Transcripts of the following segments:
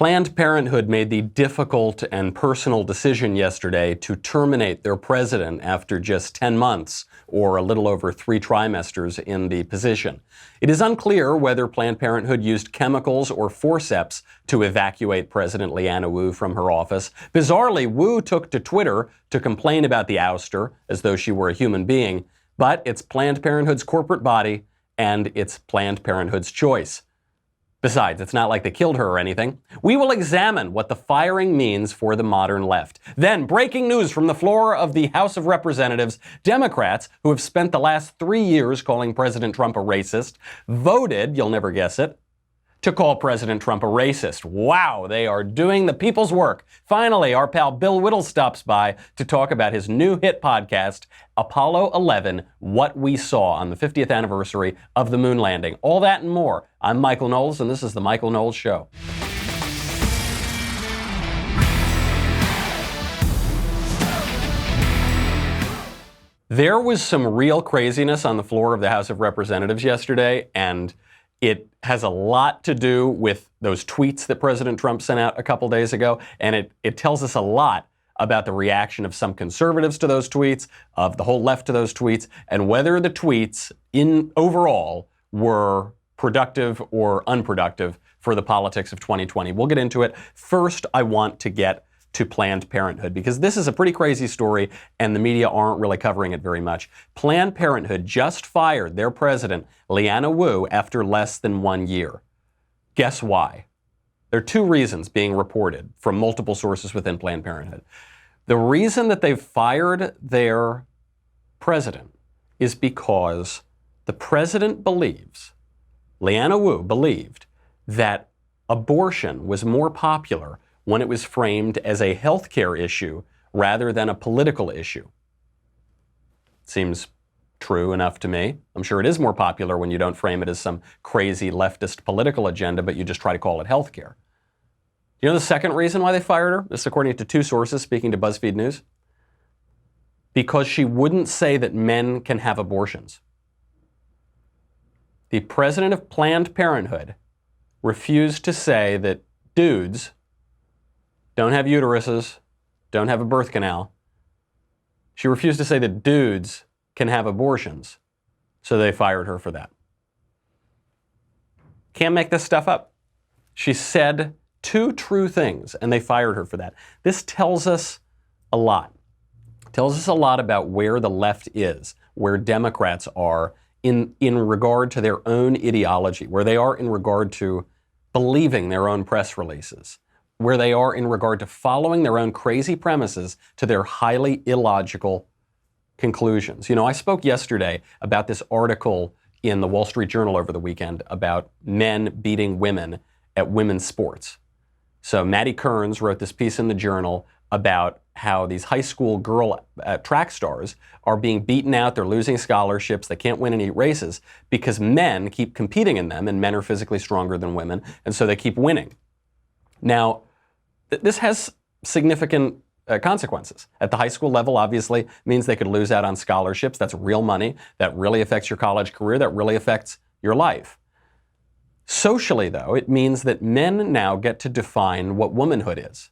Planned Parenthood made the difficult and personal decision yesterday to terminate their president after just 10 months, or a little over 3 trimesters in the position. It is unclear whether Planned Parenthood used chemicals or forceps to evacuate President Leanna Wu from her office. Bizarrely, Wu took to Twitter to complain about the ouster, as though she were a human being, but it's Planned Parenthood's corporate body, and it's Planned Parenthood's choice. Besides, it's not like they killed her or anything. We will examine what the firing means for the modern left. Then, breaking news from the floor of the House of Representatives, Democrats, who have spent the last 3 years calling President Trump a racist, voted, you'll never guess it, to call President Trump a racist. Wow, they are doing the people's work. Finally, our pal Bill Whittle stops by to talk about his new hit podcast, Apollo 11, What We Saw, on the 50th anniversary of the moon landing. All that and more. I'm Michael Knowles, and this is The Michael Knowles Show. There was some real craziness on the floor of the House of Representatives yesterday, and it has a lot to do with those tweets that President Trump sent out a couple days ago, and it tells us a lot about the reaction of some conservatives to those tweets, of the whole left to those tweets, and whether the tweets in overall were productive or unproductive for the politics of 2020. We'll get into it. First, I want to get to Planned Parenthood, because this is a pretty crazy story and the media aren't really covering it very much. Planned Parenthood just fired their president, Leanna Wu, after less than 1 year. Guess why? There are 2 reasons being reported from multiple sources within Planned Parenthood. The reason that they've fired their president is because the president believes, Leanna Wu believed, that abortion was more popular when it was framed as a healthcare issue rather than a political issue. Seems true enough to me. I'm sure it is more popular when you don't frame it as some crazy leftist political agenda, but you just try to call it healthcare. You know the second reason why they fired her? This according to 2 sources speaking to BuzzFeed News. Because she wouldn't say that men can have abortions. The president of Planned Parenthood refused to say that dudes don't have uteruses, don't have a birth canal. She refused to say that dudes can have abortions, so they fired her for that. Can't make this stuff up. She said 2 true things, and they fired her for that. This tells us a lot. It tells us a lot about where the left is, where Democrats are in regard to their own ideology, where they are in regard to believing their own press releases, where they are in regard to following their own crazy premises to their highly illogical conclusions. You know, I spoke yesterday about this article in the Wall Street Journal over the weekend about men beating women at women's sports. So Maddie Kearns wrote this piece in the Journal about how these high school girl track stars are being beaten out, they're losing scholarships, they can't win any races because men keep competing in them, and men are physically stronger than women, and so they keep winning. Now, this has significant consequences. At the high school level, obviously, means they could lose out on scholarships. That's real money. That really affects your college career. That really affects your life. Socially, though, it means that men now get to define what womanhood is.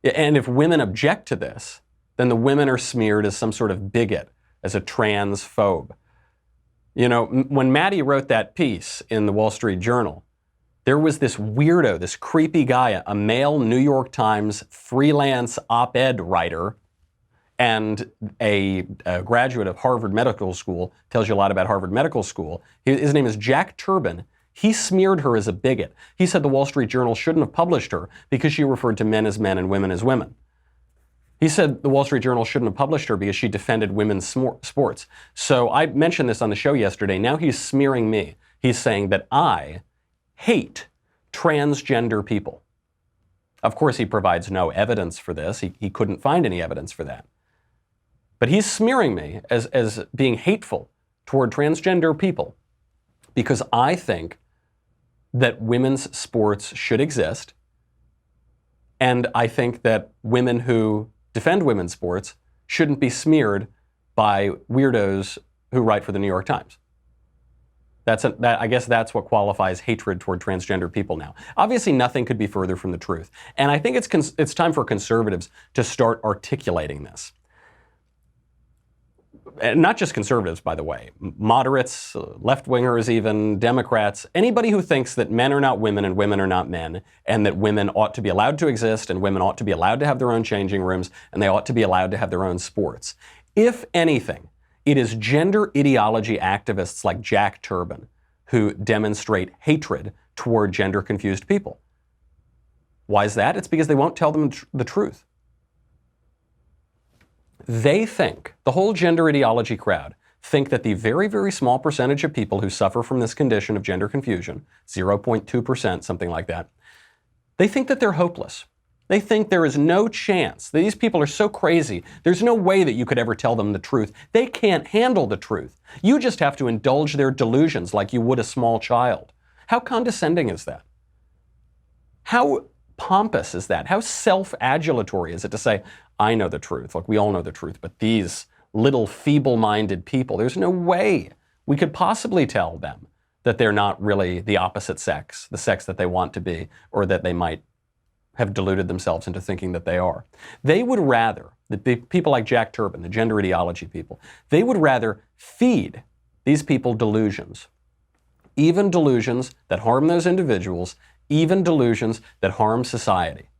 And if women object to this, then the women are smeared as some sort of bigot, as a transphobe. You know, when Maddie wrote that piece in the Wall Street Journal, there was this weirdo, this creepy guy, a male New York Times freelance op-ed writer and a graduate of Harvard Medical School, tells you a lot about Harvard Medical School. His name is Jack Turbin. He smeared her as a bigot. He said the Wall Street Journal shouldn't have published her because she referred to men as men and women as women. He said the Wall Street Journal shouldn't have published her because she defended women's sports. So I mentioned this on the show yesterday. Now he's smearing me. He's saying that I hate transgender people. Of course, he provides no evidence for this. He couldn't find any evidence for that. But he's smearing me as being hateful toward transgender people because I think that women's sports should exist, and I think that women who defend women's sports shouldn't be smeared by weirdos who write for the New York Times. I guess that's what qualifies hatred toward transgender people now. Obviously, nothing could be further from the truth. And I think it's time for conservatives to start articulating this. And not just conservatives, by the way. Moderates, left-wingers even, Democrats, anybody who thinks that men are not women and women are not men, and that women ought to be allowed to exist and women ought to be allowed to have their own changing rooms and they ought to be allowed to have their own sports. If anything, it is gender ideology activists like Jack Turbin who demonstrate hatred toward gender-confused people. Why is that? It's because they won't tell them the truth. They think, the whole gender ideology crowd, think that the very, very small percentage of people who suffer from this condition of gender confusion, 0.2%, something like that, they think that they're hopeless. They think there is no chance. These people are so crazy. There's no way that you could ever tell them the truth. They can't handle the truth. You just have to indulge their delusions like you would a small child. How condescending is that? How pompous is that? How self-adulatory is it to say, I know the truth. Look, we all know the truth, but these little feeble-minded people, there's no way we could possibly tell them that they're not really the opposite sex, the sex that they want to be, or that they might have deluded themselves into thinking that they are. They would rather, the people like Jack Turbin, the gender ideology people, they would rather feed these people delusions, even delusions that harm those individuals, even delusions that harm society,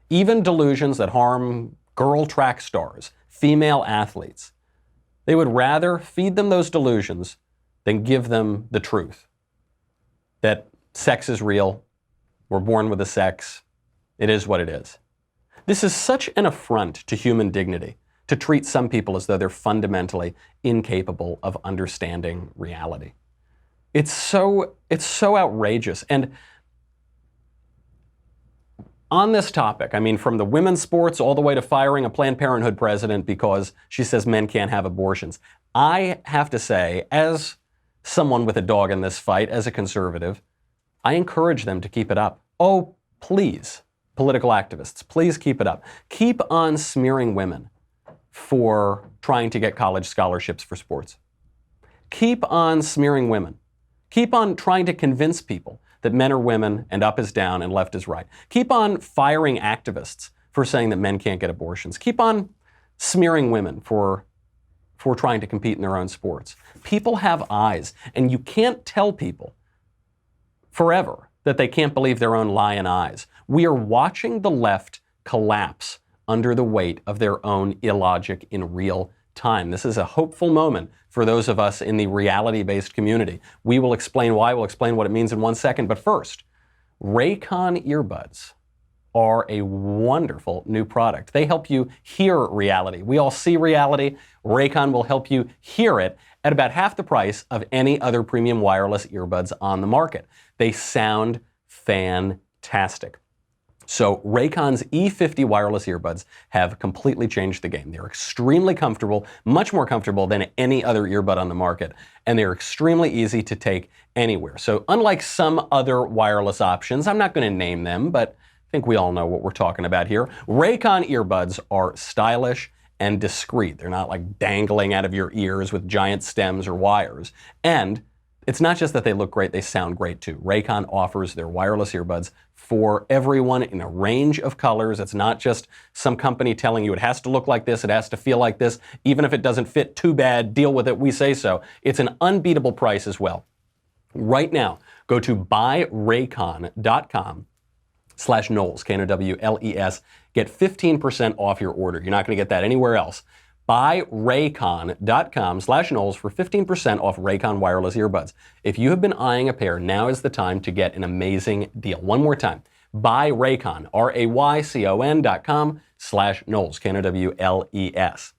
even delusions that harm girl track stars, female athletes. They would rather feed them those delusions than give them the truth. That sex is real, we're born with a sex, it is what it is. This is such an affront to human dignity to treat some people as though they're fundamentally incapable of understanding reality. It's so outrageous. And on this topic, I mean, from the women's sports all the way to firing a Planned Parenthood president because she says men can't have abortions, I have to say, as someone with a dog in this fight, as a conservative, I encourage them to keep it up. Oh, please, political activists, please keep it up. Keep on smearing women for trying to get college scholarships for sports. Keep on smearing women. Keep on trying to convince people that men are women and up is down and left is right. Keep on firing activists for saying that men can't get abortions. Keep on smearing women for trying to compete in their own sports. People have eyes, and you can't tell people forever that they can't believe their own lying eyes. We are watching the left collapse under the weight of their own illogic in real time. This is a hopeful moment for those of us in the reality-based community. We will explain why, we'll explain what it means in 1 second. But first, Raycon earbuds are a wonderful new product. They help you hear reality. We all see reality. Raycon will help you hear it at about half the price of any other premium wireless earbuds on the market. They sound fantastic. So Raycon's E50 wireless earbuds have completely changed the game. They're extremely comfortable, much more comfortable than any other earbud on the market, and they're extremely easy to take anywhere. So unlike some other wireless options, I'm not going to name them, but I think we all know what we're talking about here. Raycon earbuds are stylish and discreet. They're not like dangling out of your ears with giant stems or wires. And it's not just that they look great, they sound great too. Raycon offers their wireless earbuds for everyone in a range of colors. It's not just some company telling you it has to look like this, it has to feel like this. Even if it doesn't fit, too bad, deal with it, we say so. It's an unbeatable price as well. Right now, go to buyraycon.com/Knowles, Knowles. Get 15% off your order. You're not going to get that anywhere else. Buyraycon.com/Knowles for 15% off Raycon wireless earbuds. If you have been eyeing a pair, now is the time to get an amazing deal. One more time. Buyraycon, RAYCON.com/Knowles, Knowles.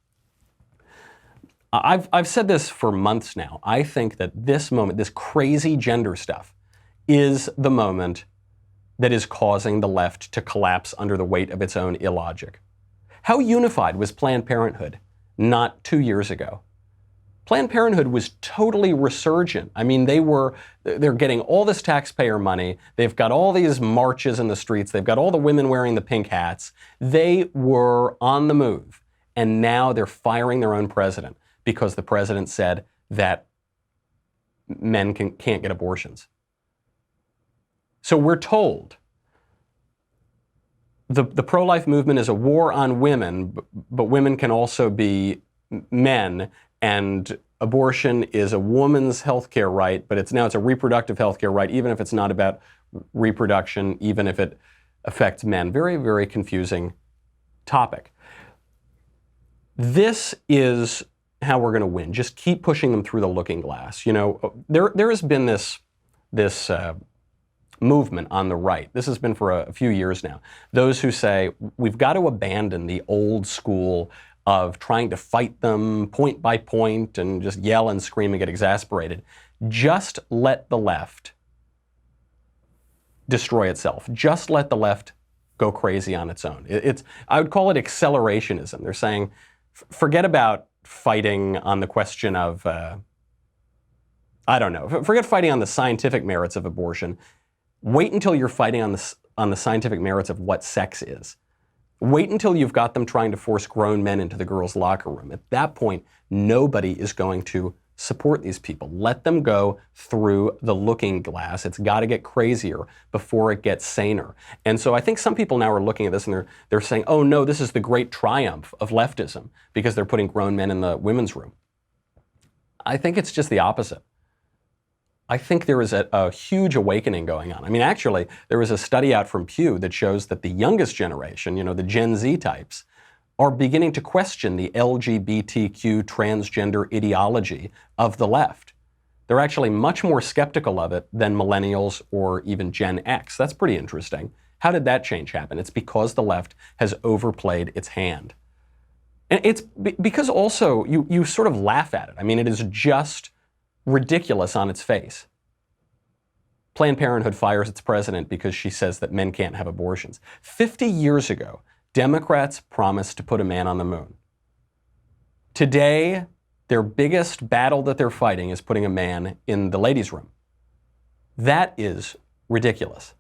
I've said this for months now. I think that this moment, this crazy gender stuff, is the moment that is causing the left to collapse under the weight of its own illogic. How unified was Planned Parenthood not 2 years ago? Planned Parenthood was totally resurgent. I mean, they're getting all this taxpayer money. They've got all these marches in the streets. They've got all the women wearing the pink hats. They were on the move. And now they're firing their own president because the president said that men can't get abortions. So we're told the pro-life movement is a war on women, but women can also be men, and abortion is a woman's healthcare right, but it's a reproductive healthcare right, even if it's not about reproduction, even if it affects men. Very, very confusing topic. This is how we're going to win. Just keep pushing them through the looking glass. There has been this movement on the right. This has been for a few years now. Those who say we've got to abandon the old school of trying to fight them point by point and just yell and scream and get exasperated. Just let the left destroy itself. Just let the left go crazy on its own. I would call it accelerationism. They're saying, forget about fighting on the question of, forget fighting on the scientific merits of abortion. Wait until you're fighting on the scientific merits of what sex is. Wait until you've got them trying to force grown men into the girls' locker room. At that point, nobody is going to support these people. Let them go through the looking glass. It's got to get crazier before it gets saner. And so I think some people now are looking at this and they're saying, oh no, this is the great triumph of leftism because they're putting grown men in the women's room. I think it's just the opposite. I think there is a huge awakening going on. I mean, actually, there was a study out from Pew that shows that the youngest generation, the Gen Z types, are beginning to question the LGBTQ transgender ideology of the left. They're actually much more skeptical of it than millennials or even Gen X. That's pretty interesting. How did that change happen? It's because the left has overplayed its hand. And it's because also you sort of laugh at it. I mean, it is just ridiculous on its face. Planned Parenthood fires its president because she says that men can't have abortions. 50 years ago, Democrats promised to put a man on the moon. Today, their biggest battle that they're fighting is putting a man in the ladies' room. That is ridiculous.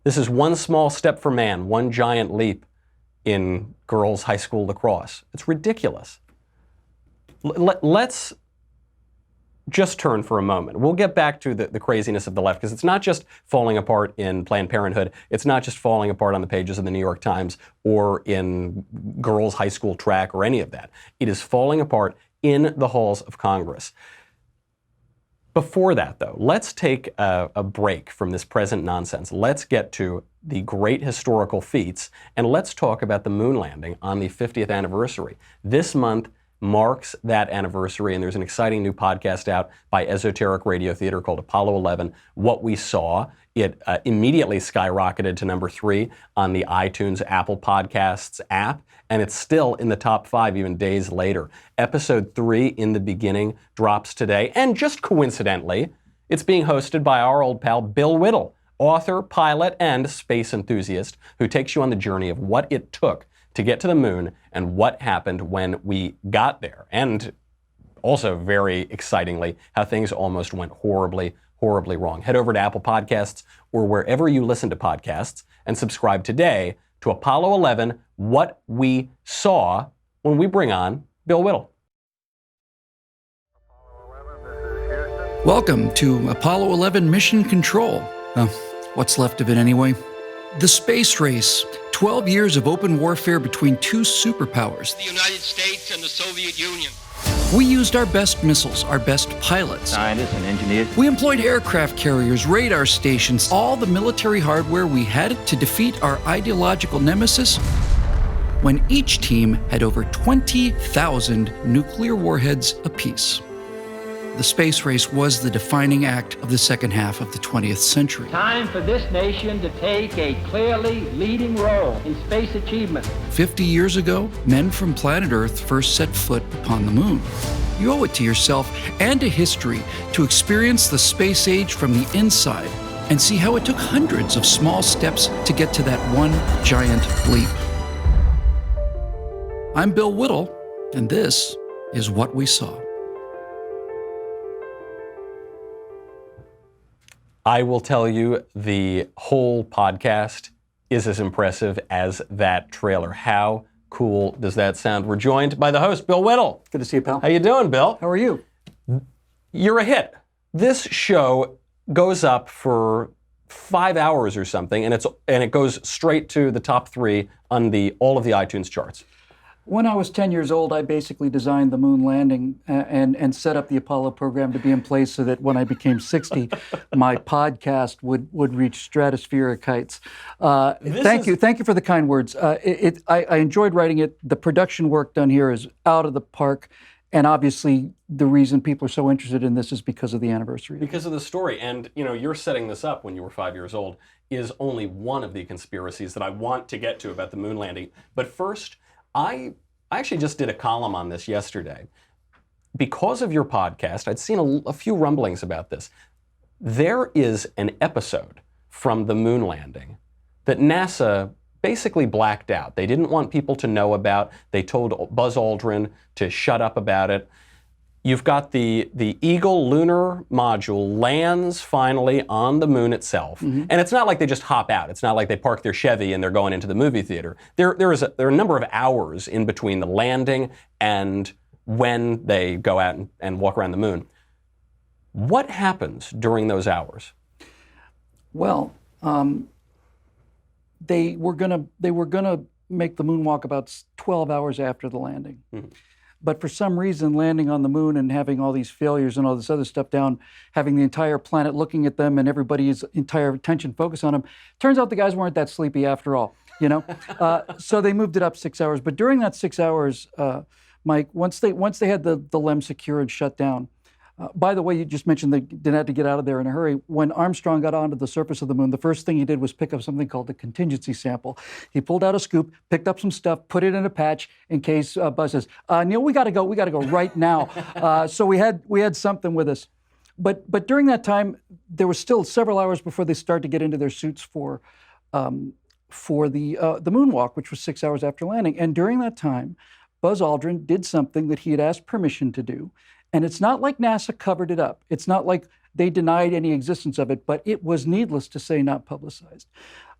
This is one small step for man, one giant leap in girls' high school lacrosse. It's ridiculous. Let's just turn for a moment. We'll get back to the craziness of the left, because it's not just falling apart in Planned Parenthood. It's not just falling apart on the pages of the New York Times or in girls' high school track or any of that. It is falling apart in the halls of Congress. Before that, though, let's take a break from this present nonsense. Let's get to the great historical feats, and let's talk about the moon landing on the 50th anniversary. This month marks that anniversary, and there's an exciting new podcast out by Esoteric Radio Theater called Apollo 11, What We Saw. It immediately skyrocketed to number 3 on the iTunes Apple Podcasts app, and it's still in the top 5 even days later. Episode 3, In the Beginning, drops today, and just coincidentally, it's being hosted by our old pal Bill Whittle, author, pilot, and space enthusiast, who takes you on the journey of what it took to get to the moon and what happened when we got there. And also, very excitingly, how things almost went horribly, horribly wrong. Head over to Apple Podcasts or wherever you listen to podcasts and subscribe today to Apollo 11, What We Saw, when we bring on Bill Whittle. Welcome to Apollo 11 Mission Control. What's left of it anyway? The space race. 12 years of open warfare between two superpowers. The United States and the Soviet Union. We used our best missiles, our best pilots. Scientists and engineers. We employed aircraft carriers, radar stations, all the military hardware we had to defeat our ideological nemesis, when each team had over 20,000 nuclear warheads apiece. The space race was the defining act of the second half of the 20th century. Time for this nation to take a clearly leading role in space achievement. 50 years ago, men from planet Earth first set foot upon the moon. You owe it to yourself and to history to experience the space age from the inside and see how it took hundreds of small steps to get to that one giant leap. I'm Bill Whittle, and this is What We Saw. I will tell you, the whole podcast is as impressive as that trailer. How cool does that sound? We're joined by the host, Bill Whittle. Good to see you, pal. How you doing, Bill? How are you? you're a hit. This show goes up for 5 hours or something, and it goes straight to the top 3 on all of the iTunes charts. When I was 10 years old, I basically designed the moon landing and set up the Apollo program to be in place so that when I became 60, my podcast would reach stratospheric heights. Thank you for the kind words. I enjoyed writing it. The production work done here is out of the park. And obviously, the reason people are so interested in this is because of the anniversary. Because of the story. And, you're setting this up when you were 5 years old is only one of the conspiracies that I want to get to about the moon landing. But first, I actually just did a column on this yesterday. Because of your podcast, I'd seen a few rumblings about this. There is an episode from the moon landing that NASA basically blacked out. They didn't want people to know about. They told Buzz Aldrin to shut up about it. You've got the Eagle lunar module lands finally on the moon itself. Mm-hmm. And it's not like they just hop out. It's not like they park their Chevy and they're going into the movie theater. There are a number of hours in between the landing and when they go out and walk around the moon. What happens during those hours? Well, they were gonna make the moonwalk about 12 hours after the landing. Mm-hmm. But for some reason, landing on the moon and having all these failures and all this other stuff down, having the entire planet looking at them and everybody's entire attention focused on them, turns out the guys weren't that sleepy after all, So they moved it up 6 hours. But during that 6 hours, Mike, once they had the LEM secure and shut down, by the way, you just mentioned they didn't have to get out of there in a hurry. When Armstrong got onto the surface of the moon, the first thing he did was pick up something called the contingency sample. He pulled out a scoop, picked up some stuff, put it in a patch in case Buzz says, Neil, we got to go right now. So we had something with us. But during that time, there was still several hours before they started to get into their suits for the moonwalk, which was 6 hours after landing. And during that time, Buzz Aldrin did something that he had asked permission to do. And it's not like NASA covered it up. It's not like they denied any existence of it, but it was needless to say not publicized.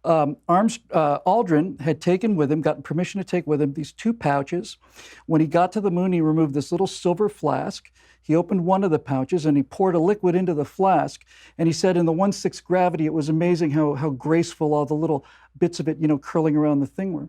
Aldrin had gotten permission to take with him these 2 pouches. When he got to the moon, he removed this little silver flask. He opened one of the pouches and he poured a liquid into the flask. And he said in the 1/6 gravity, it was amazing how graceful all the little bits of it, curling around the thing were.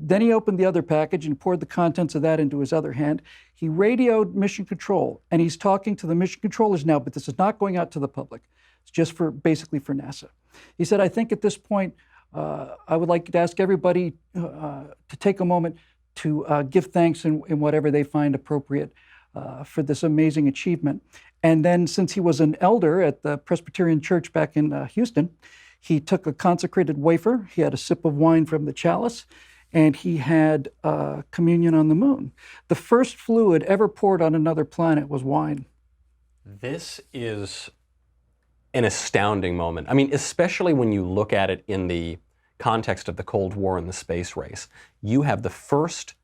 Then he opened the other package and poured the contents of that into his other hand. He radioed Mission Control, and he's talking to the mission controllers now, but this is not going out to the public. It's just basically for NASA. He said, I think at this point, I would like to ask everybody to take a moment to give thanks in whatever they find appropriate for this amazing achievement. And then since he was an elder at the Presbyterian Church back in Houston, he took a consecrated wafer, he had a sip of wine from the chalice, and he had communion on the moon. The first fluid ever poured on another planet was wine. This is an astounding moment. I mean, especially when you look at it in the context of the Cold War and the space race. You have the first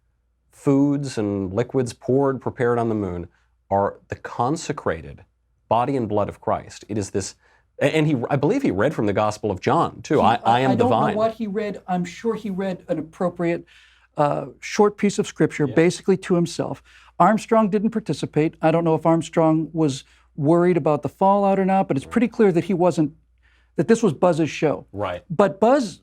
foods and liquids prepared on the moon are the consecrated body and blood of Christ. It is this. And I believe he read from the Gospel of John, too. I am the vine. I don't know what he read. I'm sure he read an appropriate short piece of scripture, basically to himself. Armstrong didn't participate. I don't know if Armstrong was worried about the fallout or not, but it's pretty clear that that this was Buzz's show. Right. But Buzz,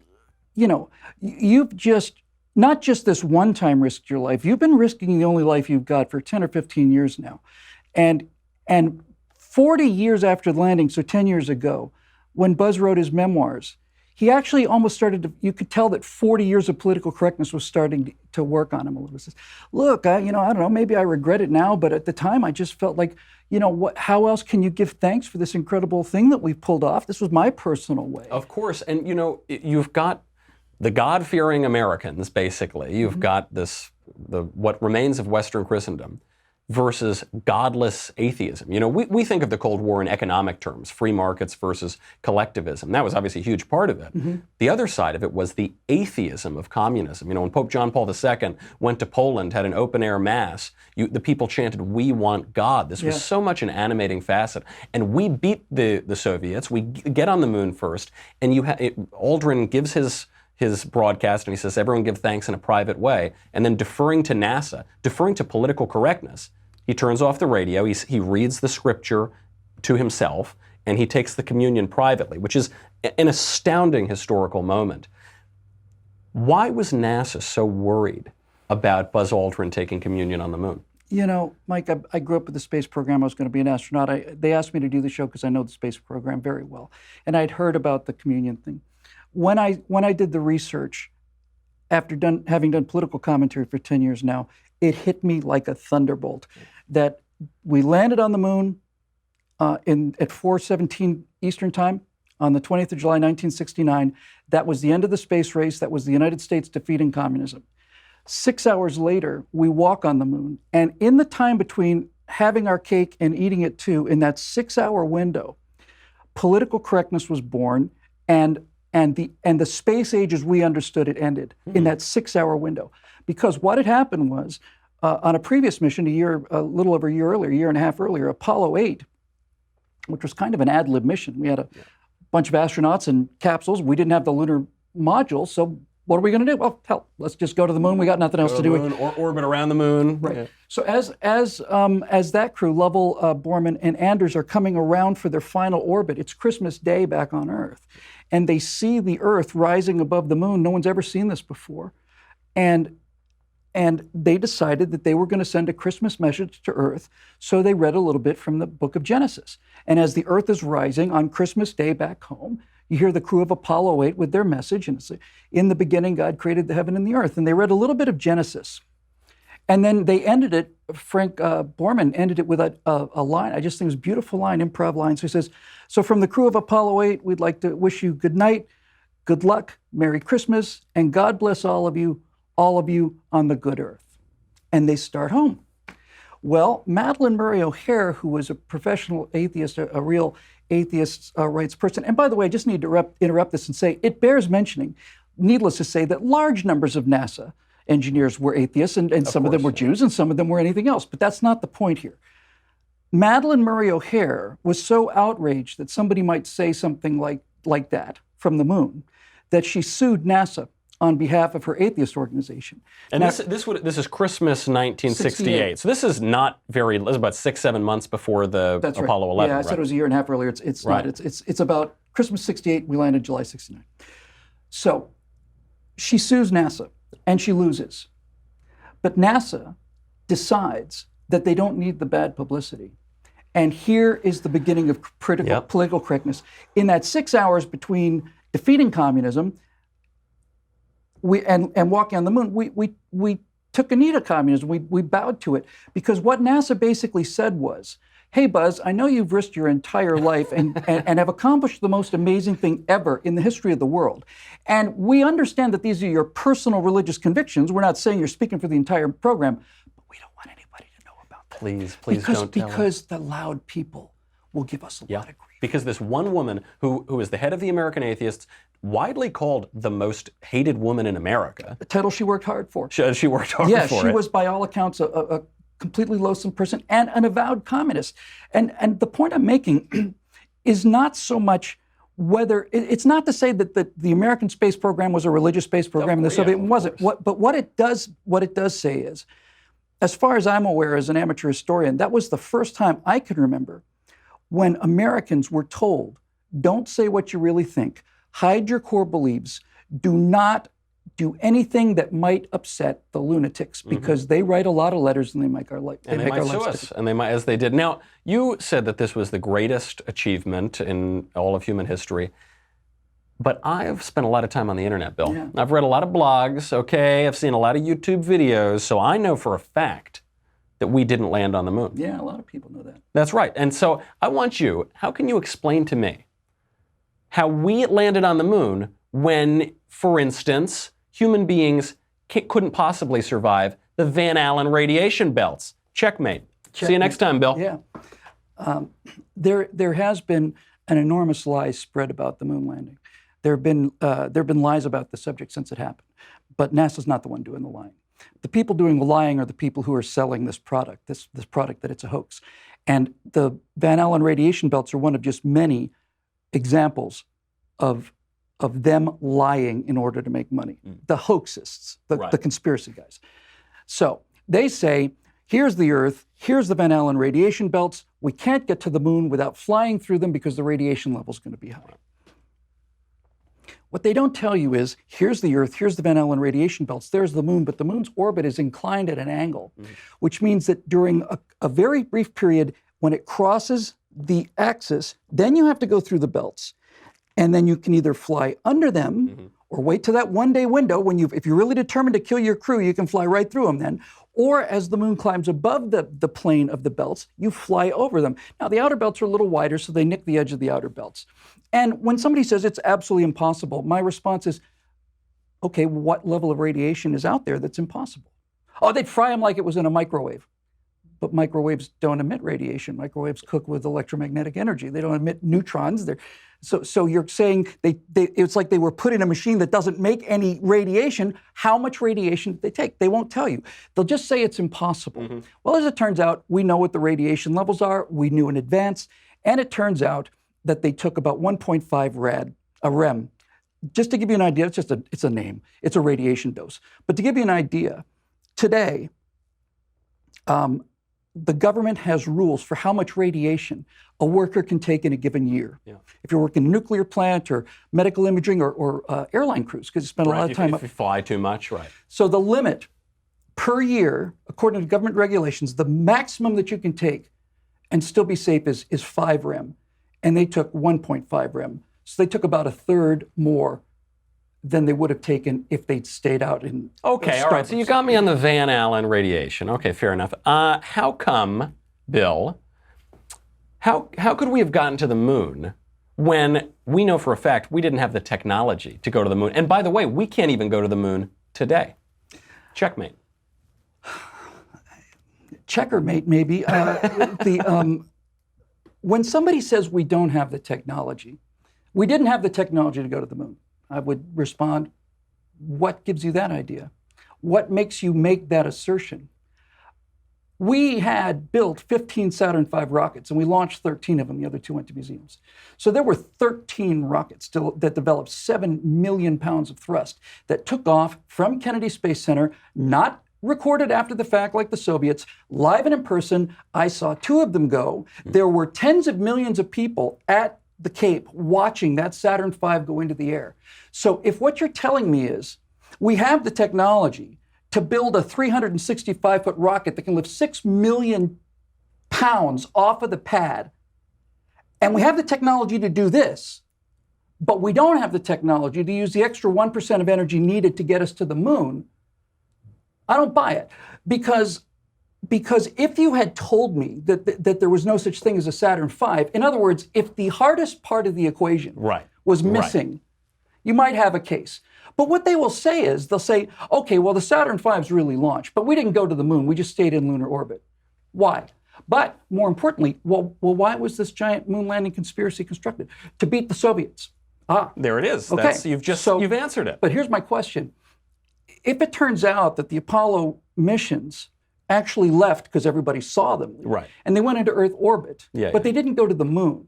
you've just, not just this one time risked your life, you've been risking the only life you've got for 10 or 15 years now. And 40 years after landing, so 10 years ago, when Buzz wrote his memoirs, he actually almost you could tell that 40 years of political correctness was starting to work on him a little bit. Look, I don't know, maybe I regret it now, but at the time I just felt like, how else can you give thanks for this incredible thing that we've pulled off? This was my personal way. Of course, and you've got the God-fearing Americans, basically. You've got what remains of Western Christendom, versus godless atheism. We think of the Cold War in economic terms, free markets versus collectivism. That was obviously a huge part of it. Mm-hmm. The other side of it was the atheism of communism. When Pope John Paul II went to Poland, had an open-air mass, the people chanted, "We want God." This was so much an animating facet. And we beat the Soviets. We get on the moon first, and Aldrin gives his broadcast, and he says, everyone give thanks in a private way, and then deferring to NASA, deferring to political correctness, He turns off the radio. He reads the scripture to himself, and he takes the communion privately, which is an astounding historical moment. Why was NASA so worried about Buzz Aldrin taking communion on the moon? You know, Mike, I grew up with the space program. I was going to be an astronaut. They asked me to do the show because I know the space program very well. And I'd heard about the communion thing. When I did the research, after having done political commentary for 10 years now, it hit me like a thunderbolt that we landed on the moon at 4:17 Eastern Time on the 20th of July, 1969. That was the end of the space race. That was the United States defeating communism. 6 hours later, we walk on the moon. And in the time between having our cake and eating it too, in that 6-hour window, political correctness was born, and the space age as we understood it ended in that 6-hour window. Because what had happened was, on a previous mission a little over a year earlier, a year and a half earlier, Apollo 8, which was kind of an ad lib mission. We had a bunch of astronauts and capsules. We didn't have the lunar module, so what are we going to do? Well, hell, let's just go to the moon. We got nothing else to do. Or orbit around the moon. Right. Yeah. So as that crew, Lovell, Borman, and Anders are coming around for their final orbit, it's Christmas Day back on Earth, and they see the Earth rising above the moon. No one's ever seen this before, and they decided that they were going to send a Christmas message to Earth. So they read a little bit from the book of Genesis, and as the Earth is rising on Christmas Day back home, you hear the crew of Apollo 8 with their message, and it's, in the beginning, God created the heaven and the earth. And they read a little bit of Genesis. And then they ended it, Frank Borman ended it with a line. I just think it was a beautiful line, improv line. So he says, so from the crew of Apollo 8, we'd like to wish you good night, good luck, Merry Christmas, and God bless all of you on the good earth. And they start home. Well, Madeleine Murray O'Hair, who was a professional atheist, a real atheist rights person. And by the way, I just need to interrupt this and say, it bears mentioning, needless to say, that large numbers of NASA engineers were atheists, and some of them were Jews, and some of them were anything else. But that's not the point here. Madeleine Murray O'Hair was so outraged that somebody might say something like that from the moon, that she sued NASA on behalf of her atheist organization. And now, this is Christmas 1968. So this is not very. This is about 6-7 months before the Apollo 11. Yeah, I said it was a year and a half earlier. It's right. Not. It's about Christmas 68. We landed July 69. So she sues NASA and she loses, but NASA decides that they don't need the bad publicity. And here is the beginning of political correctness. In that 6 hours between defeating communism and walking on the moon, we took a knee to communism. We bowed to it, because what NASA basically said was, hey, Buzz, I know you've risked your entire life and have accomplished the most amazing thing ever in the history of the world. And we understand that these are your personal religious convictions. We're not saying you're speaking for the entire program, but we don't want anybody to know about that. Please don't tell us. Because the loud people will give us a lot of grief. Because this one woman who is the head of the American Atheists, widely called the most hated woman in America. A title she worked hard for. She worked hard for it. Yeah, she was, by all accounts, a completely loathsome person and an avowed communist. And the point I'm making is not so much whether, it's not to say that the American space program was a religious space program and the Soviet one wasn't. But what it does say is, as far as I'm aware as an amateur historian, that was the first time I can remember when Americans were told, don't say what you really think, hide your core beliefs, do not do anything that might upset the lunatics, because they write a lot of letters and they make our life. And they might sue us, and they might, as they did. Now, you said that this was the greatest achievement in all of human history, but I've spent a lot of time on the internet, Bill. Yeah. I've read a lot of blogs, okay? I've seen a lot of YouTube videos, so I know for a fact that we didn't land on the moon. Yeah, a lot of people know that. That's right. And so I want you, how can you explain to me how we landed on the moon when, for instance, human beings couldn't possibly survive the Van Allen radiation belts? Checkmate. See you next time, Bill. Yeah. There has been an enormous lie spread about the moon landing. There have been lies about the subject since it happened, but NASA's not the one doing the lying. The people doing the lying are the people who are selling this product, this product that it's a hoax. And the Van Allen radiation belts are one of just many examples of them lying in order to make money. The hoaxists, the conspiracy guys. So they say, here's the Earth, here's the Van Allen radiation belts. We can't get to the moon without flying through them because the radiation level is going to be high. What they don't tell you is, here's the Earth, here's the Van Allen radiation belts, there's the moon, but the moon's orbit is inclined at an angle, which means that during a very brief period, when it crosses the axis, then you have to go through the belts. And then you can either fly under them or wait to that one-day window when if you're really determined to kill your crew, you can fly right through them then. Or as the moon climbs above the plane of the belts, you fly over them. Now, the outer belts are a little wider, so they nick the edge of the outer belts. And when somebody says it's absolutely impossible, my response is, okay, what level of radiation is out there that's impossible? Oh, they'd fry them like it was in a microwave. But microwaves don't emit radiation. Microwaves cook with electromagnetic energy. They don't emit neutrons. So you're saying it's like they were put in a machine that doesn't make any radiation. How much radiation did they take? They won't tell you. They'll just say it's impossible. Well, as it turns out, we know what the radiation levels are. We knew in advance. And it turns out that they took about 1.5 rem. Just to give you an idea, it's a name. It's a radiation dose. But to give you an idea, today, the government has rules for how much radiation a worker can take in a given year. Yeah. If you're working in a nuclear plant or medical imaging or airline crews, because you spend a lot of time if you fly too much, right. So the limit per year, according to government regulations, the maximum that you can take and still be safe is 5 rem. And they took 1.5 rem. So they took about a third more than they would have taken if they'd stayed out in Okay, all right. So you got me on the Van Allen radiation. Okay, fair enough. How come, Bill, how could we have gotten to the moon when we know for a fact we didn't have the technology to go to the moon? And by the way, we can't even go to the moon today. Checkmate. Checkermate, maybe. When somebody says we don't have the technology, we didn't have the technology to go to the moon, I would respond, what gives you that idea? What makes you make that assertion? We had built 15 Saturn V rockets, and we launched 13 of them. The other 2 went to museums. So there were 13 rockets that developed 7 million pounds of thrust that took off from Kennedy Space Center, not recorded after the fact like the Soviets, live and in person. I saw 2 of them go. There were tens of millions of people at the Cape watching that Saturn V go into the air. So if what you're telling me is we have the technology to build a 365-foot rocket that can lift 6 million pounds off of the pad, and we have the technology to do this, but we don't have the technology to use the extra 1% of energy needed to get us to the moon, I don't buy it. Because if you had told me that there was no such thing as a Saturn V, in other words, if the hardest part of the equation was missing, you might have a case. But what they will say is, they'll say, okay, well, the Saturn V's really launched, but we didn't go to the moon, we just stayed in lunar orbit. Why? But more importantly, well, why was this giant moon landing conspiracy constructed? To beat the Soviets. There it is. Okay. You've answered it. But here's my question. If it turns out that the Apollo missions actually left because everybody saw them leave, and they went into Earth orbit, but they didn't go to the moon.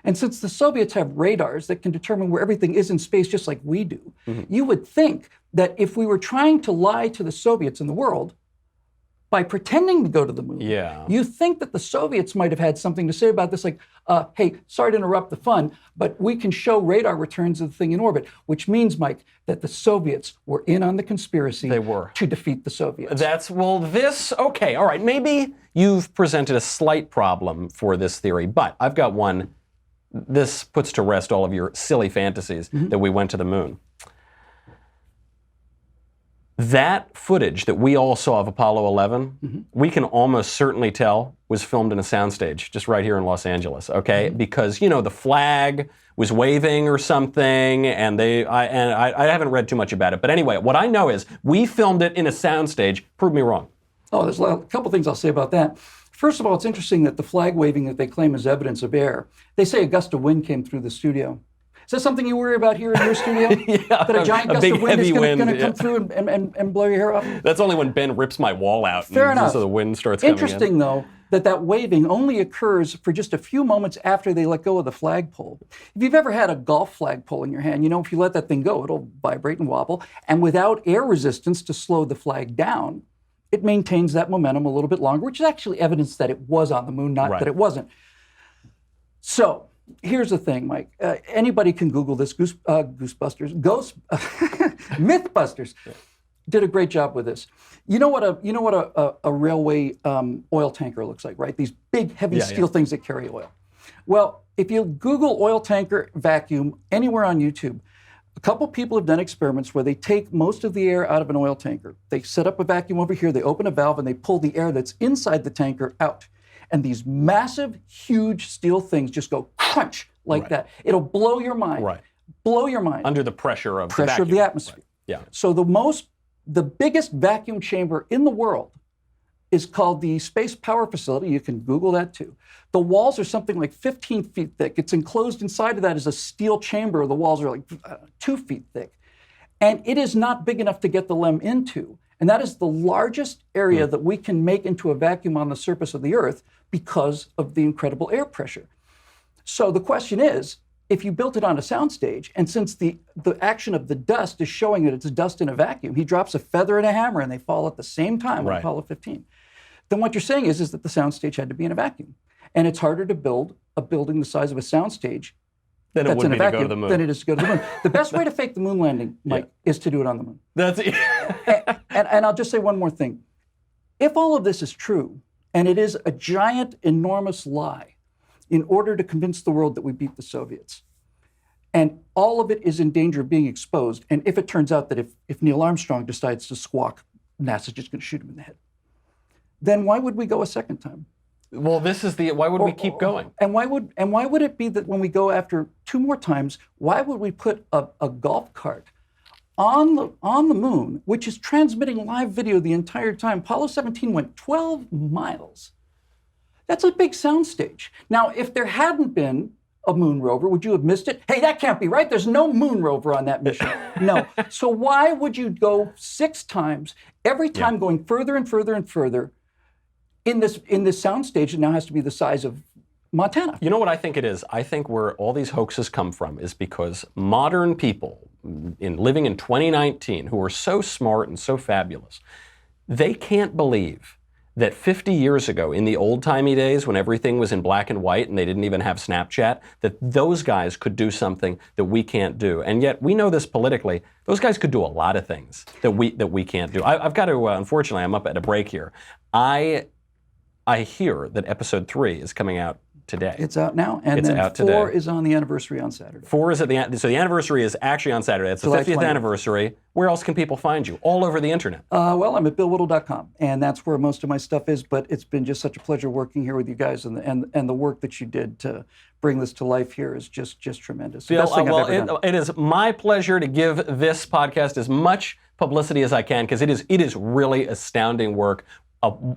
And since the Soviets have radars that can determine where everything is in space just like we do, you would think that if we were trying to lie to the Soviets and the world by pretending to go to the moon, you think that the Soviets might have had something to say about this, like, hey, sorry to interrupt the fun, but we can show radar returns of the thing in orbit, which means, Mike, that the Soviets were in on the conspiracy to defeat the Soviets. Okay, all right, maybe you've presented a slight problem for this theory, but I've got one. This puts to rest all of your silly fantasies that we went to the moon. That footage that we all saw of Apollo 11, we can almost certainly tell was filmed in a soundstage just right here in Los Angeles, okay? Because, you know, the flag was waving or something, and I haven't read too much about it. But anyway, what I know is we filmed it in a soundstage. Prove me wrong. Oh, there's a couple things I'll say about that. First of all, it's interesting that the flag waving that they claim is evidence of air, they say a gust of wind came through the studio. Is that something you worry about here in your studio? That a giant gust of wind is going to come through and blow your hair off? That's only when Ben rips my wall out. Fair enough. So the wind starts coming in. Interesting, though, that waving only occurs for just a few moments after they let go of the flagpole. If you've ever had a golf flagpole in your hand, you know if you let that thing go, it'll vibrate and wobble. And without air resistance to slow the flag down, it maintains that momentum a little bit longer, which is actually evidence that it was on the moon, not that it wasn't. So here's the thing, Mike. Anybody can Google this. Mythbusters did a great job with this. You know what a railway oil tanker looks like, right? These big, heavy steel things that carry oil. Well, if you Google oil tanker vacuum anywhere on YouTube, a couple people have done experiments where they take most of the air out of an oil tanker. They set up a vacuum over here, they open a valve, and they pull the air that's inside the tanker out. And these massive, huge steel things just go crunch like that. It'll blow your mind. Blow your mind. Under the pressure of the atmosphere. Yeah. So the biggest vacuum chamber in the world is called the Space Power Facility. You can Google that too. The walls are something like 15 feet thick. It's enclosed inside of that is a steel chamber. The walls are like 2 feet thick. And it is not big enough to get the LEM into. And that is the largest area that we can make into a vacuum on the surface of the Earth because of the incredible air pressure. So the question is, if you built it on a soundstage, and since the action of the dust is showing that it's dust in a vacuum, he drops a feather and a hammer and they fall at the same time on Apollo 15. Then what you're saying is that the soundstage had to be in a vacuum. And it's harder to build a building the size of a soundstage than it would be to go to the moon. Than it is to go to the moon. The best way to fake the moon landing, Mike, is to do it on the moon. That's it. and I'll just say one more thing. If all of this is true, and it is a giant, enormous lie, in order to convince the world that we beat the Soviets, and all of it is in danger of being exposed, and if it turns out that if Neil Armstrong decides to squawk, NASA's just going to shoot him in the head, then why would we go a second time? Well, why would we keep going? And why would it be that when we go after 2 more times, why would we put a golf cart on the moon, which is transmitting live video the entire time? Apollo 17 went 12 miles. That's a big soundstage. Now, if there hadn't been a moon rover, would you have missed it? Hey, that can't be right. There's no moon rover on that mission. No. So why would you go 6 times, every time going further and further and further, in this soundstage that now has to be the size of Montana? You know what I think it is? I think where all these hoaxes come from is because modern people living in 2019 who are so smart and so fabulous, they can't believe that 50 years ago, in the old-timey days when everything was in black and white and they didn't even have Snapchat, that those guys could do something that we can't do. And yet, we know this politically, those guys could do a lot of things that we can't do. I've got to, unfortunately, I'm up at a break here. I hear that episode 3 is coming out today. It's out now, and it's then out 4 today. is on the anniversary on Saturday. 4 is so the anniversary is actually on Saturday. It's the July 50th 20th. anniversary. Where else can people find you? All over the internet. Well, I'm at BillWhittle.com, and that's where most of my stuff is. But it's been just such a pleasure working here with you guys, and the work that you did to bring this to life here is just tremendous. Bill, Best thing I've ever done. it is my pleasure to give this podcast as much publicity as I can because it is really astounding work.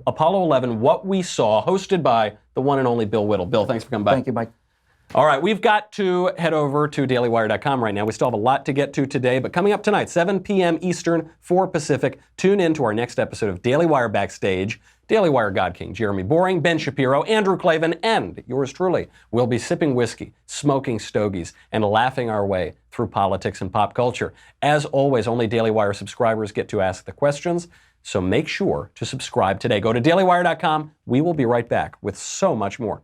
Apollo 11, What We Saw, hosted by the one and only Bill Whittle. Bill, thanks for coming by. Thank you, Mike. All right, we've got to head over to dailywire.com right now. We still have a lot to get to today, but coming up tonight, 7 p.m. Eastern, 4 Pacific, tune in to our next episode of Daily Wire Backstage. Daily Wire God King, Jeremy Boring, Ben Shapiro, Andrew Klavan, and yours truly will be sipping whiskey, smoking stogies, and laughing our way through politics and pop culture. As always, only Daily Wire subscribers get to ask the questions, so make sure to subscribe today. Go to dailywire.com. We will be right back with so much more.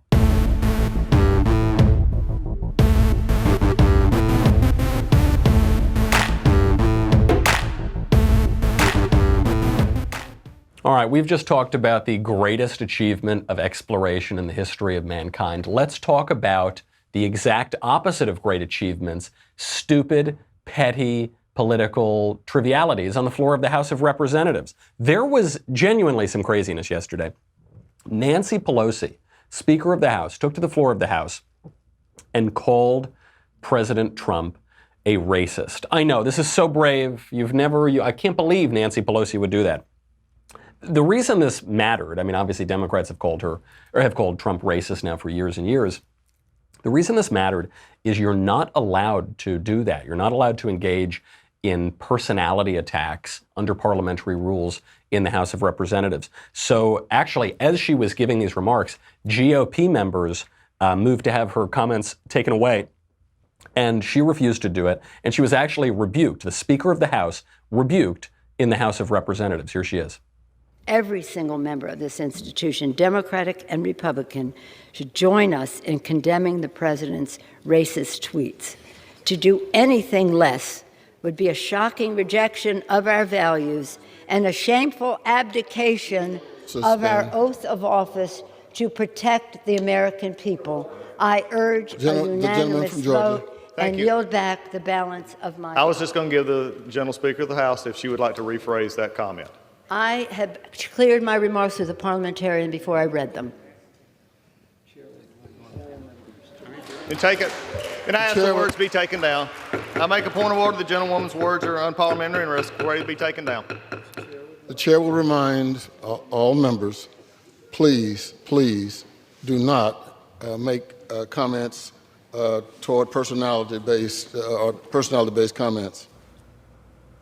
All right, we've just talked about the greatest achievement of exploration in the history of mankind. Let's talk about the exact opposite of great achievements, stupid, petty, political trivialities on the floor of the House of Representatives. There was genuinely some craziness yesterday. Nancy Pelosi, Speaker of the House, took to the floor of the House and called President Trump a racist. I know, this is so brave. I can't believe Nancy Pelosi would do that. The reason this mattered, I mean, obviously Democrats have called Trump racist now for years and years. The reason this mattered is you're not allowed to do that. You're not allowed to engage in personality attacks under parliamentary rules in the House of Representatives. So actually, as she was giving these remarks, GOP members moved to have her comments taken away, and she refused to do it. And she was actually rebuked. The Speaker of the House rebuked in the House of Representatives. Here she is. Every single member of this institution, Democratic and Republican, should join us in condemning the president's racist tweets. To do anything less would be a shocking rejection of our values and a shameful abdication of our oath of office to protect the American people. I urge a unanimous vote and yield back the balance of my I was just going to give the General Speaker of the House if she would like to rephrase that comment. I have cleared my remarks with the parliamentarian before I read them. And take it. And I ask the words be taken down. I make a point of order. The gentlewoman's words are unparliamentary and ready to be taken down. The chair will remind all members, please do not make comments toward personality-based comments.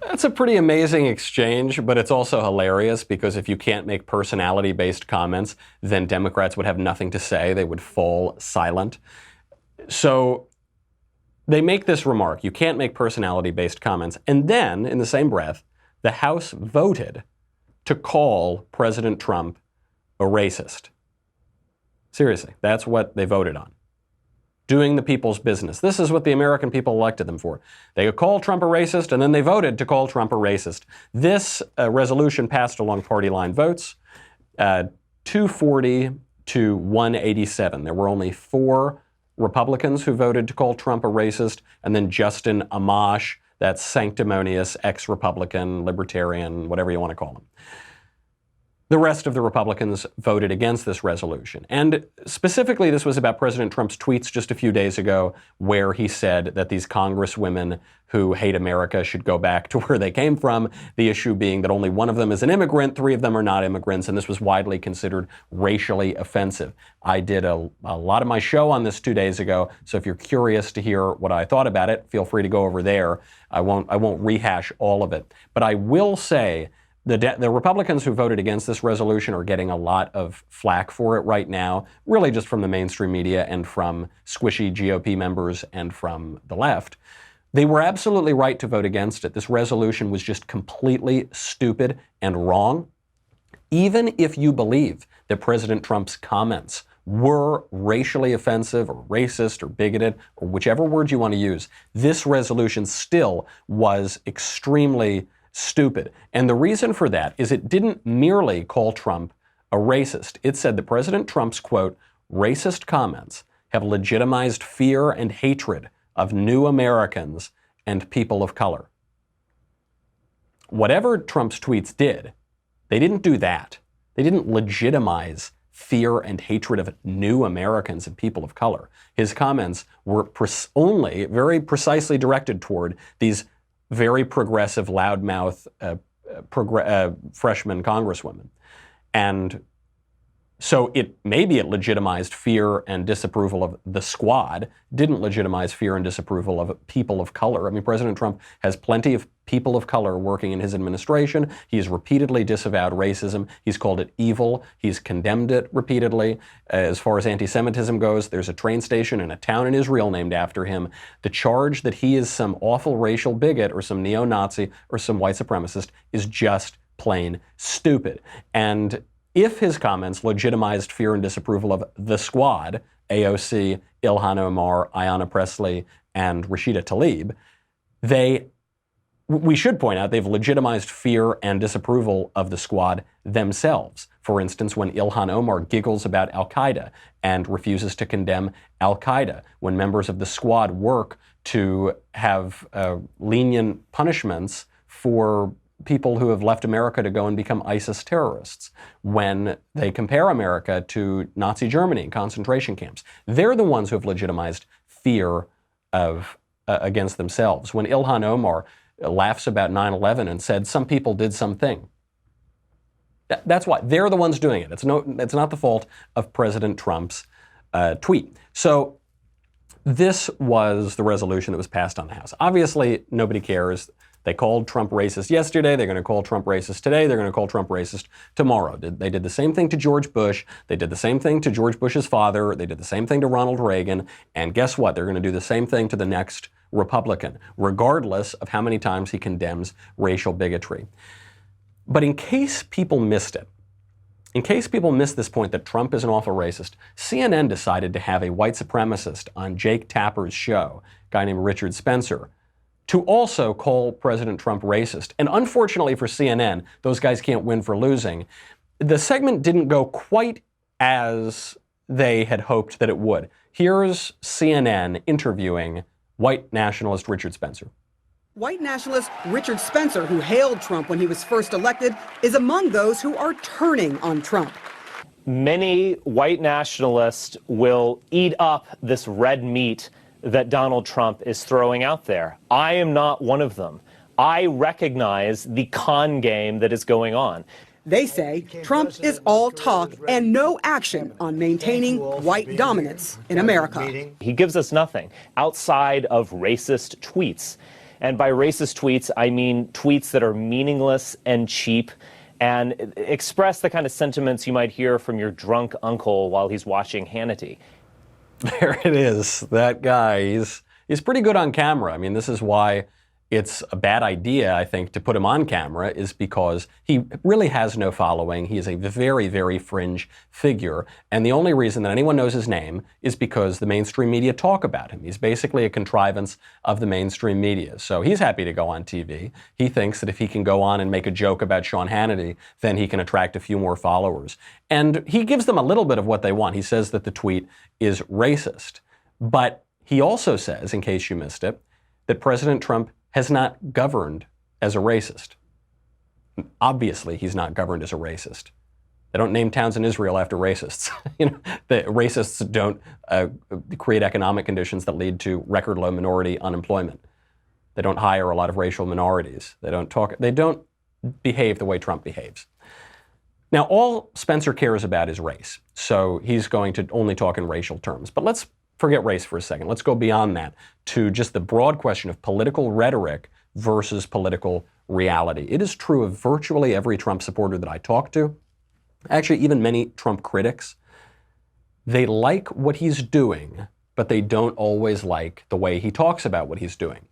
That's a pretty amazing exchange, but it's also hilarious because if you can't make personality-based comments, then Democrats would have nothing to say. They would fall silent. So they make this remark, you can't make personality-based comments, and then, in the same breath, the House voted to call President Trump a racist. Seriously, that's what they voted on. Doing the people's business. This is what the American people elected them for. They could call Trump a racist, and then they voted to call Trump a racist. This resolution passed along party line votes, 240 to 187. There were only 4 Republicans who voted to call Trump a racist, and then Justin Amash, that sanctimonious ex-Republican, libertarian, whatever you want to call him. The rest of the Republicans voted against this resolution. And specifically, this was about President Trump's tweets just a few days ago, where he said that these congresswomen who hate America should go back to where they came from, the issue being that only one of them is an immigrant, 3 of them are not immigrants, and this was widely considered racially offensive. I did a lot of my show on this 2 days ago, so if you're curious to hear what I thought about it, feel free to go over there. I won't rehash all of it. But I will say the Republicans who voted against this resolution are getting a lot of flack for it right now, really just from the mainstream media and from squishy GOP members and from the left. They were absolutely right to vote against it. This resolution was just completely stupid and wrong. Even if you believe that President Trump's comments were racially offensive or racist or bigoted or whichever word you want to use, this resolution still was extremely stupid. And the reason for that is it didn't merely call Trump a racist. It said that President Trump's, quote, racist comments have legitimized fear and hatred of new Americans and people of color. Whatever Trump's tweets did, they didn't do that. They didn't legitimize fear and hatred of new Americans and people of color. His comments were only very precisely directed toward these very progressive, loudmouth freshman congresswomen. And so maybe it legitimized fear and disapproval of the squad, didn't legitimize fear and disapproval of people of color. I mean, President Trump has plenty of people of color working in his administration. He's repeatedly disavowed racism. He's called it evil. He's condemned it repeatedly. As far as anti-Semitism goes, there's a train station in a town in Israel named after him. The charge that he is some awful racial bigot or some neo-Nazi or some white supremacist is just plain stupid. And if his comments legitimized fear and disapproval of the squad, AOC, Ilhan Omar, Ayanna Pressley, and Rashida Tlaib, we should point out they've legitimized fear and disapproval of the squad themselves. For instance, when Ilhan Omar giggles about al-Qaeda and refuses to condemn al-Qaeda, when members of the squad work to have lenient punishments for people who have left America to go and become ISIS terrorists, when they compare America to Nazi Germany and concentration camps. They're the ones who have legitimized fear of against themselves. When Ilhan Omar laughs about 9/11 and said some people did something. That's why. They're the ones doing it. It's not the fault of President Trump's tweet. So this was the resolution that was passed on the House. Obviously, nobody cares. They called Trump racist yesterday. They're going to call Trump racist today. They're going to call Trump racist tomorrow. They did the same thing to George Bush. They did the same thing to George Bush's father. They did the same thing to Ronald Reagan. And guess what? They're going to do the same thing to the next Republican, regardless of how many times he condemns racial bigotry. But in case people missed it, in case people missed this point that Trump is an awful racist, CNN decided to have a white supremacist on Jake Tapper's show, a guy named Richard Spencer, to also call President Trump racist. And unfortunately for CNN, those guys can't win for losing. The segment didn't go quite as they had hoped that it would. Here's CNN interviewing white nationalist Richard Spencer. White nationalist Richard Spencer, who hailed Trump when he was first elected, is among those who are turning on Trump. Many white nationalists will eat up this red meat that Donald Trump is throwing out there. I am not one of them. I recognize the con game that is going on. They say Trump is all talk and no action on maintaining white dominance in America. He gives us nothing outside of racist tweets. And by racist tweets, I mean tweets that are meaningless and cheap and express the kind of sentiments you might hear from your drunk uncle while he's watching Hannity. There it is. That guy, he's pretty good on camera. I mean, this is why it's a bad idea, I think, to put him on camera, is because he really has no following. He is a very, very fringe figure. And the only reason that anyone knows his name is because the mainstream media talk about him. He's basically a contrivance of the mainstream media. So he's happy to go on TV. He thinks that if he can go on and make a joke about Sean Hannity, then he can attract a few more followers. And he gives them a little bit of what they want. He says that the tweet is racist. But he also says, in case you missed it, that President Trump has not governed as a racist. Obviously, he's not governed as a racist. They don't name towns in Israel after racists. The racists don't create economic conditions that lead to record low minority unemployment. They don't hire a lot of racial minorities. They don't behave the way Trump behaves. Now, all Spencer cares about is race. So he's going to only talk in racial terms. But let's forget race for a second. Let's go beyond that to just the broad question of political rhetoric versus political reality. It is true of virtually every Trump supporter that I talk to, actually even many Trump critics. They like what he's doing, but they don't always like the way he talks about what he's doing.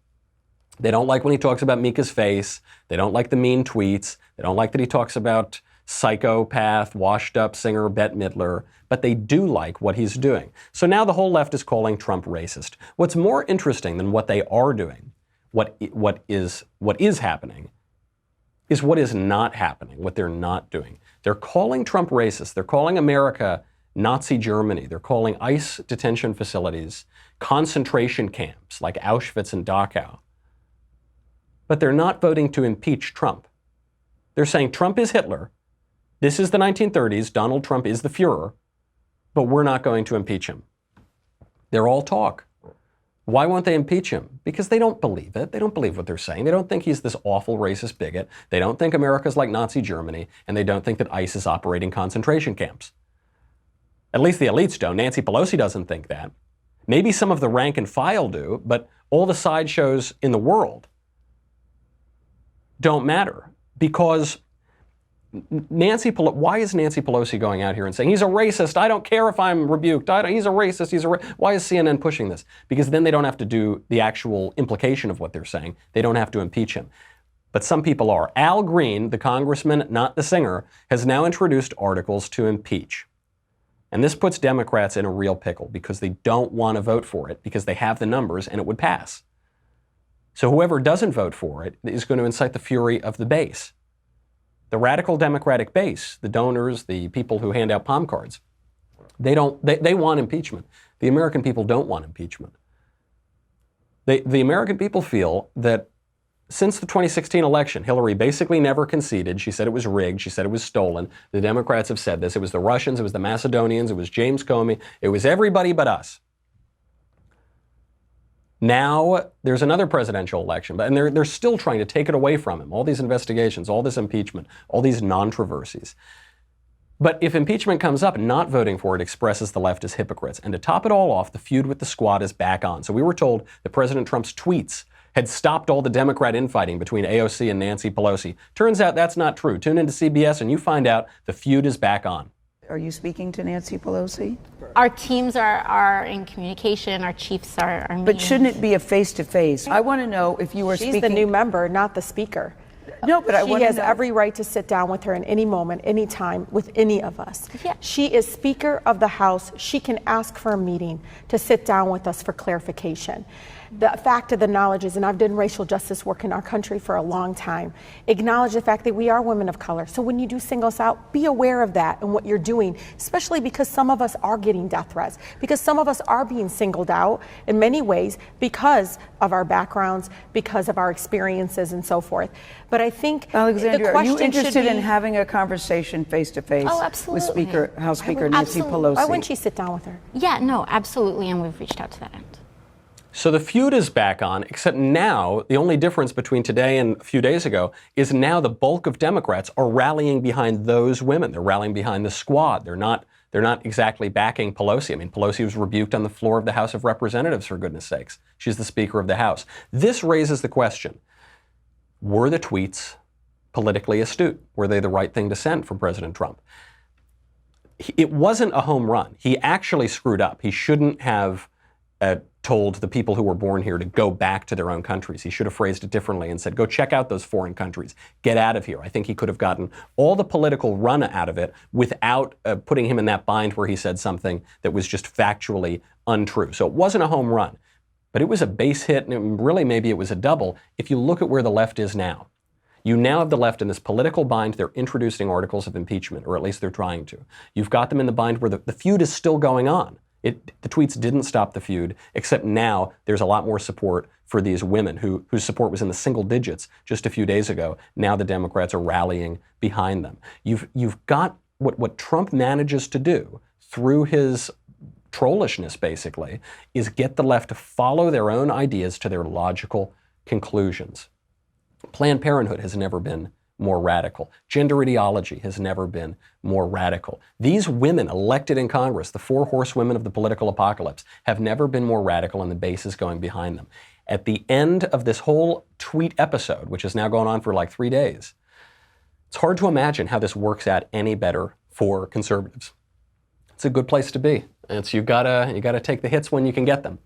They don't like when he talks about Mika's face. They don't like the mean tweets. They don't like that he talks about psychopath, washed-up singer Bette Midler, but they do like what he's doing. So now the whole left is calling Trump racist. What's more interesting than what they are doing, what is happening, is what is not happening, what they're not doing. They're calling Trump racist. They're calling America Nazi Germany. They're calling ICE detention facilities concentration camps like Auschwitz and Dachau. But they're not voting to impeach Trump. They're saying Trump is Hitler. This is the 1930s. Donald Trump is the Fuhrer, but we're not going to impeach him. They're all talk. Why won't they impeach him? Because they don't believe it. They don't believe what they're saying. They don't think he's this awful racist bigot. They don't think America's like Nazi Germany, and they don't think that ICE is operating concentration camps. At least the elites don't. Nancy Pelosi doesn't think that. Maybe some of the rank and file do, but all the sideshows in the world don't matter because why is Nancy Pelosi going out here and saying, he's a racist, I don't care if I'm rebuked, he's a racist, why is CNN pushing this? Because then they don't have to do the actual implication of what they're saying. They don't have to impeach him. But some people are. Al Green, the congressman, not the singer, has now introduced articles to impeach. And this puts Democrats in a real pickle because they don't want to vote for it because they have the numbers and it would pass. So whoever doesn't vote for it is going to incite the fury of the base. The radical Democratic base, the donors, the people who hand out palm cards, they want impeachment. The American people don't want impeachment. The American people feel that since the 2016 election, Hillary basically never conceded. She said it was rigged. She said it was stolen. The Democrats have said this. It was the Russians. It was the Macedonians. It was James Comey. It was everybody but us. Now there's another presidential election, and they're still trying to take it away from him. All these investigations, all this impeachment, all these controversies. But if impeachment comes up, not voting for it expresses the left as hypocrites. And to top it all off, the feud with the squad is back on. So we were told that President Trump's tweets had stopped all the Democrat infighting between AOC and Nancy Pelosi. Turns out that's not true. Tune into CBS and you find out the feud is back on. Are you speaking to Nancy Pelosi? Our teams are in communication. Our chiefs are meeting. But shouldn't it be a face-to-face? I want to know if you were She's speaking... the new member, not the speaker. No, but she has every right to sit down with her in any moment, any time, with any of us. Yeah. She is Speaker of the House. She can ask for a meeting to sit down with us for clarification. The fact of the knowledge is, and I've done racial justice work in our country for a long time, acknowledge the fact that we are women of color. So when you do single us out, be aware of that and what you're doing, especially because some of us are getting death threats, because some of us are being singled out in many ways because of our backgrounds, because of our experiences and so forth. But I think Alexandria, the question are you interested should be, in having a conversation face to face with House Speaker Nancy Pelosi? Why wouldn't she sit down with her? Yeah, no, absolutely, and we've reached out to that end. So the feud is back on, except now the only difference between today and a few days ago is now the bulk of Democrats are rallying behind those women. They're rallying behind the squad. They're not exactly backing Pelosi. I mean, Pelosi was rebuked on the floor of the House of Representatives, for goodness sakes. She's the Speaker of the House. This raises the question, were the tweets politically astute? Were they the right thing to send from President Trump? It wasn't a home run. He actually screwed up. He shouldn't have told the people who were born here to go back to their own countries. He should have phrased it differently and said, go check out those foreign countries. Get out of here. I think he could have gotten all the political run out of it without putting him in that bind where he said something that was just factually untrue. So it wasn't a home run, but it was a base hit, and really maybe it was a double if you look at where the left is now. You now have the left in this political bind. They're introducing articles of impeachment, or at least they're trying to. You've got them in the bind where the feud is still going on. The tweets didn't stop the feud, except now there's a lot more support for these women whose support was in the single digits just a few days ago. Now the Democrats are rallying behind them. You've got what Trump manages to do through his trollishness, basically, is get the left to follow their own ideas to their logical conclusions. Planned Parenthood has never been more radical. Gender ideology has never been more radical. These women elected in Congress, the four horsewomen of the political apocalypse, have never been more radical, and the base is going behind them. At the end of this whole tweet episode, which has now gone on for like 3 days, it's hard to imagine how this works out any better for conservatives. It's a good place to be. It's you gotta take the hits when you can get them.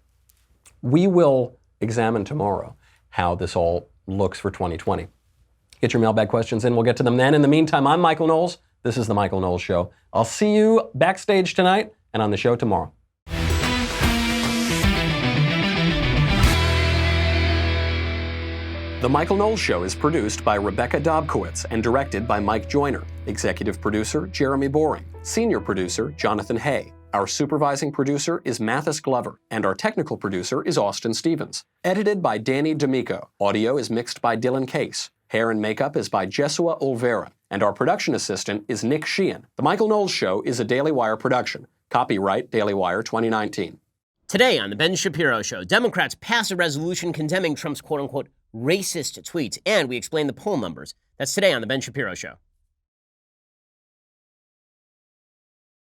We will examine tomorrow how this all looks for 2020. Get your mailbag questions in. We'll get to them then. In the meantime, I'm Michael Knowles. This is The Michael Knowles Show. I'll see you backstage tonight and on the show tomorrow. The Michael Knowles Show is produced by Rebecca Dobkowitz and directed by Mike Joyner. Executive producer, Jeremy Boring. Senior producer, Jonathan Hay. Our supervising producer is Mathis Glover, and our technical producer is Austin Stevens. Edited by Danny D'Amico. Audio is mixed by Dylan Case. Hair and makeup is by Jesua Olvera, and our production assistant is Nick Sheehan. The Michael Knowles Show is a Daily Wire production. Copyright Daily Wire 2019. Today on The Ben Shapiro Show, Democrats pass a resolution condemning Trump's quote-unquote racist tweets, and we explain the poll numbers. That's today on The Ben Shapiro Show.